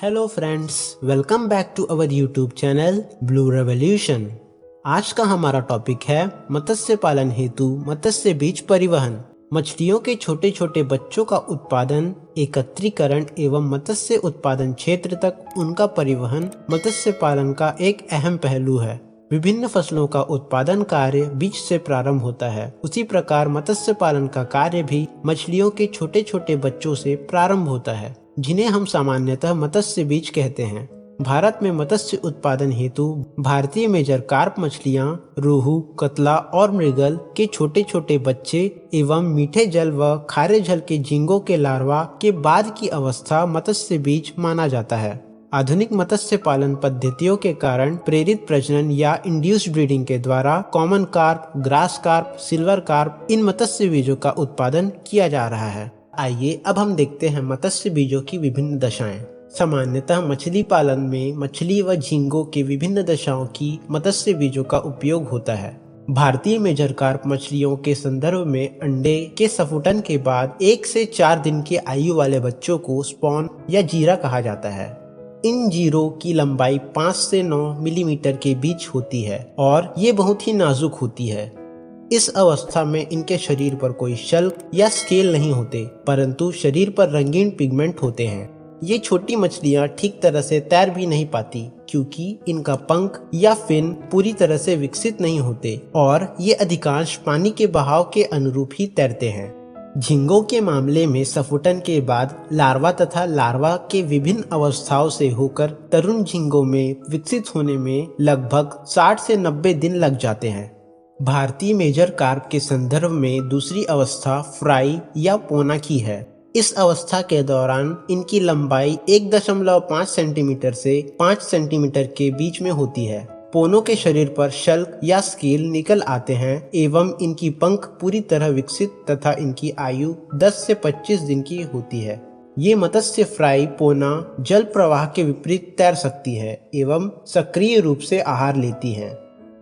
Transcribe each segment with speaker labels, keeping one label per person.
Speaker 1: Hello friends, welcome back to our YouTube channel Blue Revolution. आज का हमारा topic है मत्स्य पालन हेतु मत्स्य बीज परिवहन। मछलियों के छोटे छोटे बच्चों का उत्पादन, एकत्रीकरण एवं मत्स्य उत्पादन क्षेत्र तक उनका परिवहन मत्स्य पालन का एक अहम पहलू है। विभिन्न फसलों का उत्पादन कार्य बीज से प्रारंभ होता है। उसी प्रकार मत्स्य पालन का कार्य भी मछलियों के छोटे छोटे बच्चों से प्रारंभ होता है, जिन्हें हम सामान्यतः मत्स्य बीज कहते हैं। भारत में मत्स्य उत्पादन हेतु भारतीय मेजर कार्प मछलियां, रोहू, कतला और मृगल के छोटे छोटे बच्चे एवं मीठे जल व खारे जल के झींगों के लार्वा के बाद की अवस्था मत्स्य बीज माना जाता है। आधुनिक मत्स्य पालन पद्धतियों के कारण प्रेरित प्रजनन या इंड्यूस्ड ब्रीडिंग के द्वारा common carp, grass carp, silver carp इन मत्स्य बीजों का उत्पादन किया जा रहा है। आइए अब हम देखते हैं मत्स्य बीजों की विभिन्न दशाएं। सामान्यतः मछली पालन में मछली व झींगों के विभिन्न दशाओं की मत्स्य बीजों का उपयोग होता है। भारतीय मेजर कार्प मछलियों के संदर्भ में अंडे के स्फुटन के बाद 1 से 4 दिन की आयु वाले बच्चों को स्पॉन या जीरा कहा जाता है। इन जीरों की लंबाई 5 से 9 मिलीमीटर के बीच होती है और ये बहुत ही नाजुक होती है। इस अवस्था में इनके शरीर पर कोई शल्क या स्केल नहीं होते, परंतु शरीर पर रंगीन पिगमेंट होते हैं। ये छोटी मछलियां ठीक तरह से तैर भी नहीं पाती, क्योंकि इनका पंख या फिन पूरी तरह से विकसित नहीं होते और ये अधिकांश पानी के बहाव के अनुरूप ही तैरते हैं। झींगों के मामले में स्फुटन के बाद लार्वा तथा लार्वा के विभिन्न अवस्थाओं से होकर तरुण झींगों में विकसित होने में लगभग 60 से 90 दिन लग जाते हैं। भारतीय मेजर कार्प के संदर्भ में दूसरी अवस्था फ्राई या पोना की है। इस अवस्था के दौरान इनकी लंबाई 1.5 सेंटीमीटर से 5 सेंटीमीटर के बीच में होती है। पोनों के शरीर पर शल्क या स्केल निकल आते हैं एवं इनकी पंख पूरी तरह विकसित तथा इनकी आयु 10 से 25 दिन की होती है। ये मत्स्य फ्राई पोना जल प्रवाह के विपरीत तैर सकती है एवं सक्रिय रूप से आहार लेती है।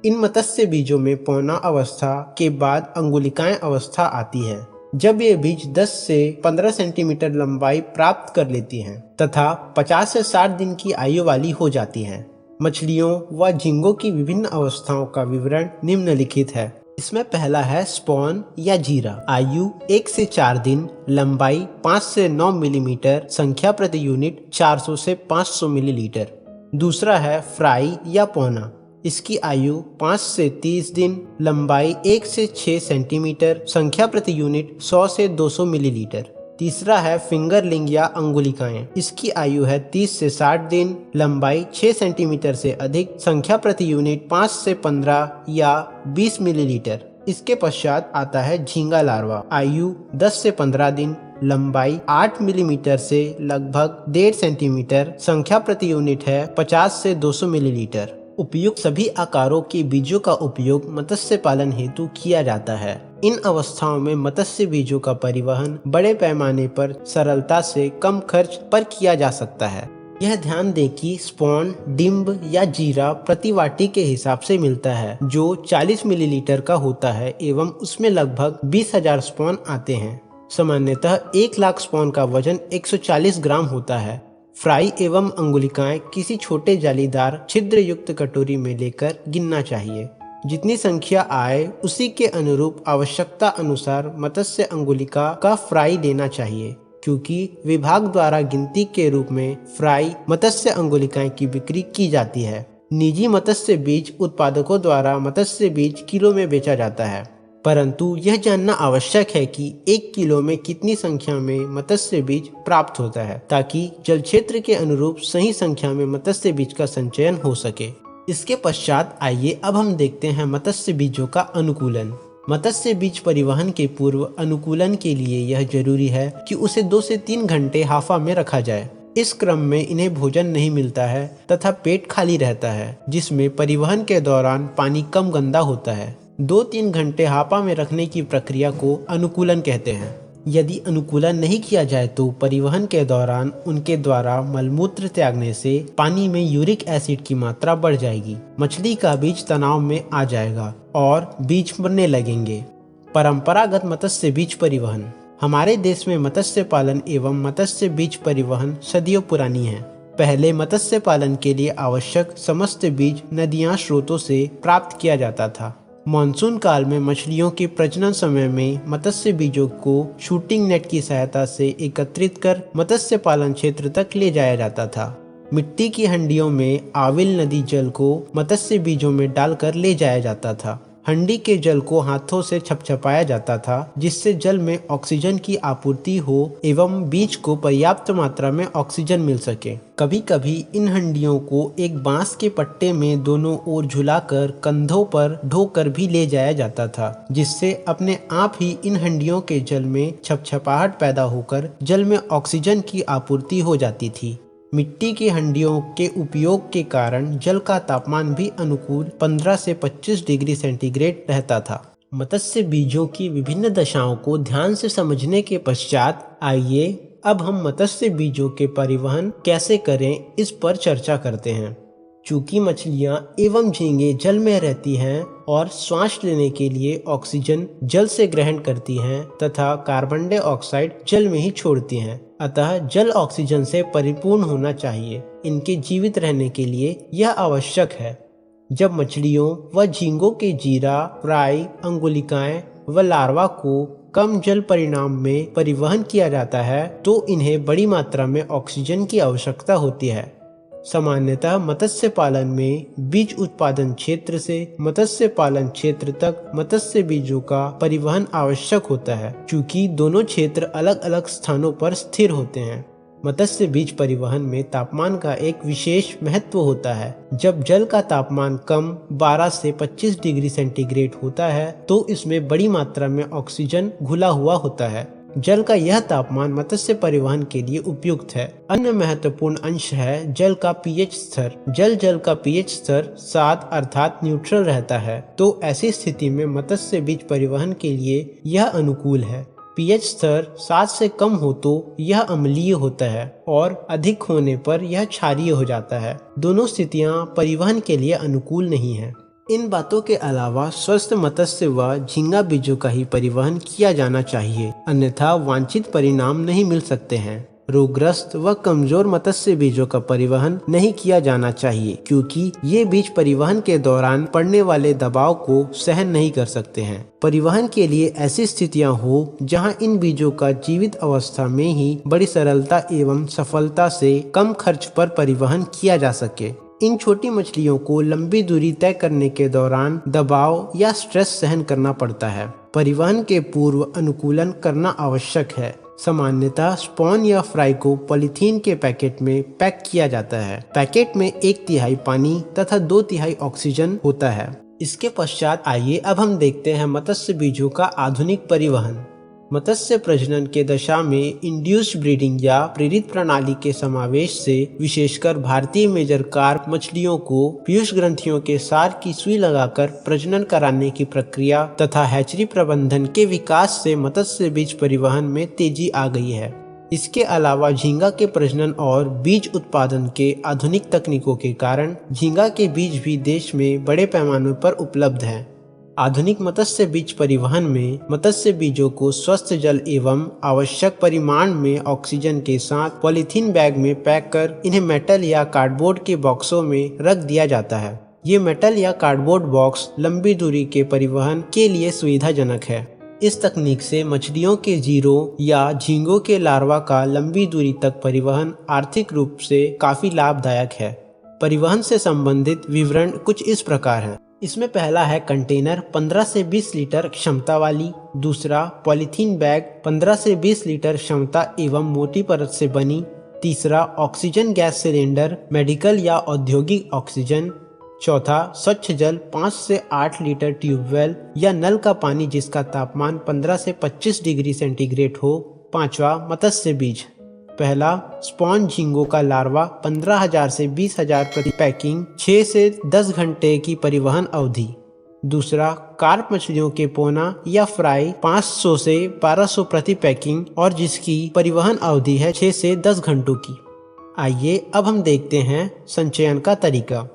Speaker 1: इन मत्स्य बीजों में पौना अवस्था के बाद अंगुलिकाएं अवस्था आती है, जब ये बीज 10 से 15 सेंटीमीटर लंबाई प्राप्त कर लेती हैं तथा 50 से 60 दिन की आयु वाली हो जाती हैं। मछलियों व झींगों की विभिन्न अवस्थाओं का विवरण निम्नलिखित है। इसमें पहला है स्पॉन या जीरा। आयु 1 से 4 दिन, लंबाई 5 से 9 मिलीमीटर, संख्या प्रति यूनिट 400 से 500 मिलीलीटर। दूसरा है फ्राई या पौना। इसकी आयु 5 से 30 दिन, लंबाई 1 से 6 सेंटीमीटर, संख्या प्रति यूनिट 100 से 200 मिलीलीटर। तीसरा है फिंगरलिंग या अंगुलिकाएं। इसकी आयु है 30 से 60 दिन, लंबाई 6 सेंटीमीटर से अधिक, संख्या प्रति यूनिट 5 से 15 या 20 मिलीलीटर। इसके पश्चात आता है झींगा लार्वा। आयु 10 से 15 दिन, लंबाई 8 मिलीमीटर से लगभग 1.5 सेंटीमीटर, संख्या प्रति यूनिट है 50 से 200 मिलीलीटर। उपयुक्त सभी आकारों के बीजों का उपयोग मत्स्य पालन हेतु किया जाता है। इन अवस्थाओं में मत्स्य बीजों का परिवहन बड़े पैमाने पर सरलता से कम खर्च पर किया जा सकता है। यह ध्यान दें कि स्पॉन, डिम्ब या जीरा प्रति वाटी के हिसाब से मिलता है, जो 40 मिलीलीटर का होता है एवं उसमें लगभग 20,000 स्पॉन आते हैं। सामान्यतः 1 लाख स्पॉन का वजन 140 ग्राम होता है। फ्राई एवं अंगुलिकाएं किसी छोटे जालीदार छिद्र युक्त कटोरी में लेकर गिनना चाहिए। जितनी संख्या आए उसी के अनुरूप आवश्यकता अनुसार मत्स्य अंगुलिका का फ्राई लेना चाहिए, क्योंकि विभाग द्वारा गिनती के रूप में फ्राई मत्स्य अंगुलिकाएं की बिक्री की जाती है। निजी मत्स्य बीज उत्पादकों द्वारा मत्स्य बीज किलो में बेचा जाता है, परंतु यह जानना आवश्यक है कि 1 किलो में कितनी संख्या में मत्स्य बीज प्राप्त होता है, ताकि जल क्षेत्र के अनुरूप सही संख्या में मत्स्य बीज का संचयन हो सके। इसके पश्चात आइए अब हम देखते हैं मत्स्य बीजों का अनुकूलन। मत्स्य बीज परिवहन के पूर्व अनुकूलन के लिए यह जरूरी है कि उसे 2 से 3 घंटे हाफा में रखा जाए। इस क्रम में इन्हें भोजन नहीं मिलता है तथा पेट खाली रहता है, जिसमें परिवहन के दौरान पानी कम गंदा होता है। 2-3 घंटे हापा में रखने की प्रक्रिया को अनुकूलन कहते हैं। यदि अनुकूलन नहीं किया जाए तो परिवहन के दौरान उनके द्वारा मलमूत्र त्यागने से पानी में यूरिक एसिड की मात्रा बढ़ जाएगी। मछली का बीज तनाव में आ जाएगा और बीज मरने लगेंगे। परंपरागत मत्स्य बीज परिवहन। हमारे देश में मत्स्य पालन एवं मत्स्य बीज परिवहन सदियों पुरानी है। पहले मत्स्य पालन के लिए आवश्यक समस्त बीज नदियां स्रोतों से प्राप्त किया जाता था। मानसून काल में मछलियों के प्रजनन समय में मत्स्य बीजों को शूटिंग नेट की सहायता से एकत्रित कर मत्स्य पालन क्षेत्र तक ले जाया जाता था। मिट्टी की हंडियों में आविल नदी जल को मत्स्य बीजों में डालकर ले जाया जाता था। हंडी के जल को हाथों से छपछपाया जाता था, जिससे जल में ऑक्सीजन की आपूर्ति हो एवं बीज को पर्याप्त मात्रा में ऑक्सीजन मिल सके। कभी कभी इन हंडियों को एक बांस के पट्टे में दोनों ओर झुलाकर कंधों पर ढोकर भी ले जाया जाता था, जिससे अपने आप ही इन हंडियों के जल में छपछपाहट पैदा होकर जल में ऑक्सीजन की आपूर्ति हो जाती थी। मिट्टी की हंडियों के उपयोग के कारण जल का तापमान भी अनुकूल 15 से 25 डिग्री सेंटीग्रेड रहता था। मत्स्य बीजों की विभिन्न दशाओं को ध्यान से समझने के पश्चात आइए अब हम मत्स्य बीजों के परिवहन कैसे करें इस पर चर्चा करते हैं। चूंकि मछलियां एवं झींगे जल में रहती हैं और श्वास लेने के लिए ऑक्सीजन जल से ग्रहण करती हैं तथा कार्बन डाइऑक्साइड जल में ही छोड़ती हैं, अतः जल ऑक्सीजन से परिपूर्ण होना चाहिए। इनके जीवित रहने के लिए यह आवश्यक है। जब मछलियों व झींगों के जीरा, फ्राई, अंगुलिकाएं व लार्वा को कम जल परिणाम में परिवहन किया जाता है तो इन्हें बड़ी मात्रा में ऑक्सीजन की आवश्यकता होती है। सामान्यतः मत्स्य पालन में बीज उत्पादन क्षेत्र से मत्स्य पालन क्षेत्र तक मत्स्य बीजों का परिवहन आवश्यक होता है, क्योंकि दोनों क्षेत्र अलग अलग स्थानों पर स्थिर होते हैं। मत्स्य बीज परिवहन में तापमान का एक विशेष महत्व होता है। जब जल का तापमान कम 12 से 25 डिग्री सेंटीग्रेड होता है तो इसमें बड़ी मात्रा में ऑक्सीजन घुला हुआ होता है। जल का यह तापमान मत्स्य परिवहन के लिए उपयुक्त है। अन्य महत्वपूर्ण अंश है जल का पीएच स्तर। जल का पीएच स्तर 7 अर्थात न्यूट्रल रहता है, तो ऐसी स्थिति में मत्स्य बीज परिवहन के लिए यह अनुकूल है। पीएच स्तर 7 से कम हो तो यह अम्लीय होता है और अधिक होने पर यह क्षारीय हो जाता है। दोनों स्थितियां परिवहन के लिए अनुकूल नहीं है। इन बातों के अलावा स्वस्थ मत्स्य व झींगा बीजों का ही परिवहन किया जाना चाहिए, अन्यथा वांछित परिणाम नहीं मिल सकते हैं। रोगग्रस्त व कमजोर मत्स्य बीजों का परिवहन नहीं किया जाना चाहिए, क्योंकि ये बीज परिवहन के दौरान पड़ने वाले दबाव को सहन नहीं कर सकते हैं। परिवहन के लिए ऐसी स्थितियां हो जहां इन बीजों का जीवित अवस्था में ही बड़ी सरलता एवं सफलता से कम खर्च पर परिवहन किया जा सके। इन छोटी मछलियों को लंबी दूरी तय करने के दौरान दबाव या स्ट्रेस सहन करना पड़ता है। परिवहन के पूर्व अनुकूलन करना आवश्यक है। सामान्यतः स्पॉन या फ्राई को पॉलीथीन के पैकेट में पैक किया जाता है। पैकेट में 1/3 पानी तथा 2/3 ऑक्सीजन होता है। इसके पश्चात आइए अब हम देखते हैं मत्स्य बीजों का आधुनिक परिवहन। मत्स्य प्रजनन के दशा में इंड्यूस्ड ब्रीडिंग या प्रेरित प्रणाली के समावेश से विशेषकर भारतीय मेजर कार्प मछलियों को पीयूष ग्रंथियों के सार की सुई लगाकर प्रजनन कराने की प्रक्रिया तथा हैचरी प्रबंधन के विकास से मत्स्य बीज परिवहन में तेजी आ गई है। इसके अलावा झींगा के प्रजनन और बीज उत्पादन के आधुनिक तकनीकों के कारण झींगा के बीज भी देश में बड़े पैमाने पर उपलब्ध हैं। आधुनिक मत्स्य बीज परिवहन में मत्स्य बीजों को स्वस्थ जल एवं आवश्यक परिमाण में ऑक्सीजन के साथ पॉलीथीन बैग में पैक कर इन्हें मेटल या कार्डबोर्ड के बॉक्सों में रख दिया जाता है। ये मेटल या कार्डबोर्ड बॉक्स लंबी दूरी के परिवहन के लिए सुविधाजनक है। इस तकनीक से मछलियों के जीरों या झींगों के लार्वा का लंबी दूरी तक परिवहन आर्थिक रूप से काफी लाभदायक है। परिवहन से संबंधित विवरण कुछ इस प्रकार हैं। इसमें पहला है कंटेनर 15 से 20 लीटर क्षमता वाली, दूसरा पॉलीथीन बैग 15 से 20 लीटर क्षमता एवं मोटी परत से बनी, तीसरा ऑक्सीजन गैस सिलेंडर मेडिकल या औद्योगिक ऑक्सीजन, चौथा स्वच्छ जल 5 से 8 लीटर ट्यूबवेल या नल का पानी जिसका तापमान 15 से 25 डिग्री सेंटीग्रेड हो, पांचवा मत्स्य बीज। पहला स्पॉन झींगों का लार्वा 15,000 से 20,000 प्रति पैकिंग, 6 से 10 घंटे की परिवहन अवधि। दूसरा कार्प मछलियों के पोना या फ्राई 500 से 1200 प्रति पैकिंग और जिसकी परिवहन अवधि है 6 से 10 घंटों की। आइए अब हम देखते हैं संचयन का तरीका।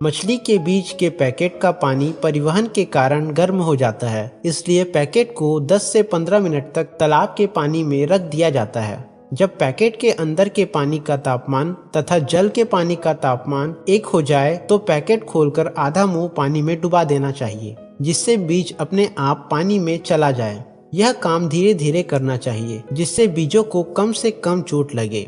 Speaker 1: मछली के बीज के पैकेट का पानी परिवहन के कारण गर्म हो जाता है, इसलिए पैकेट को 10 से 15 मिनट तक तालाब के पानी में रख दिया जाता है। जब पैकेट के अंदर के पानी का तापमान तथा जल के पानी का तापमान एक हो जाए तो पैकेट खोलकर आधा मुंह पानी में डुबा देना चाहिए, जिससे बीज अपने आप पानी में चला जाए। यह काम धीरे धीरे करना चाहिए जिससे बीजों को कम से कम चोट लगे।